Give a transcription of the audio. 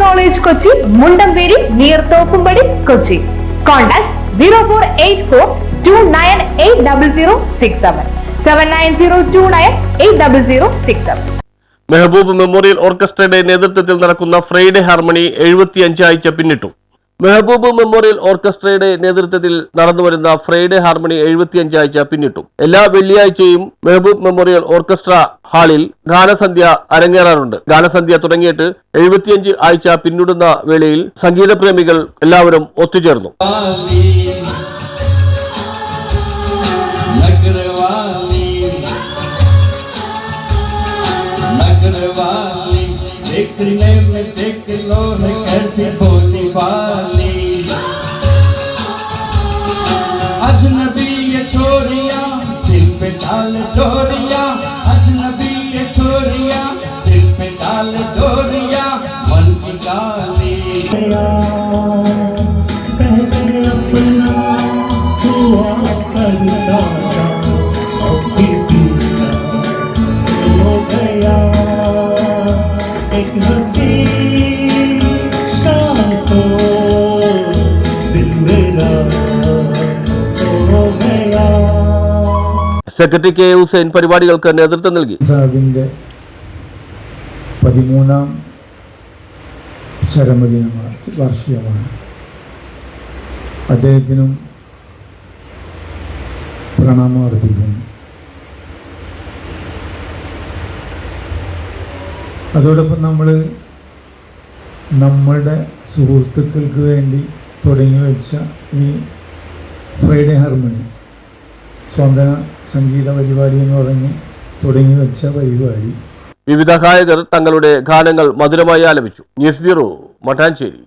College Kochi, Mundamberi near Thokumbadi, Kochi. Contact 0484 298067 7902980067. Mehboob memorial ഓർക്കസ്ട്രയുടെ നേതൃത്വത്തിൽ നടക്കുന്ന Friday harmony 75 ആഴ്ച പിന്നിട്ടു. മെഹബൂബ് മെമ്മോറിയൽ ഓർക്കസ്ട്രയുടെ നേതൃത്വത്തിൽ നടന്നുവരുന്ന ഫ്രൈഡേ ഹാർമണി 75 ആഴ്ച പിന്നിട്ടു. എല്ലാ വെള്ളിയാഴ്ചയും മെഹബൂബ് മെമ്മോറിയൽ ഓർക്കസ്ട്ര ഹാളിൽ ഗാനസന്ധ്യ അരങ്ങേറാറുണ്ട്. ഗാനസന്ധ്യ തുടങ്ങിയിട്ട് 75 ആഴ്ച പിന്നിടുന്ന വേളയിൽ സംഗീതപ്രേമികൾ എല്ലാവരും ഒത്തുചേർന്നു. देखने में देख लो है कैसी बोली वाली अजनबी ये छोरियां दिल पे डाल डोरियां अजनबी ये छोरियां दिल पे डाल डोरियां मन की काली पहले अपना हुआ करता अब किसी का हो गया एक हंसी शाम को दिल मेरा हो गया. സെക്രട്ടറി കെ ഹുസൈൻ പരിപാടികൾക്ക് നേതൃത്വം നൽകി. സാഹിബിന്റെ 13ാം ചരമദിനമാണ്, വാർഷികമാണ്. അദ്ദേഹത്തിനും പ്രണാമം അർപ്പിക്കുന്നു. അതോടൊപ്പം നമ്മൾ നമ്മളുടെ സുഹൃത്തുക്കൾക്ക് വേണ്ടി തുടങ്ങി വെച്ച ഈ ഫ്രൈഡേ ഹാർമണി സ്വന്തന സംഗീത പരിപാടി എന്ന് പറഞ്ഞ് തുടങ്ങി വെച്ച പരിപാടി വിവിധ ഗായകർ തങ്ങളുടെ ഗാനങ്ങൾ മധുരമായി ആലപിച്ചു. News bureau, Mattancherry.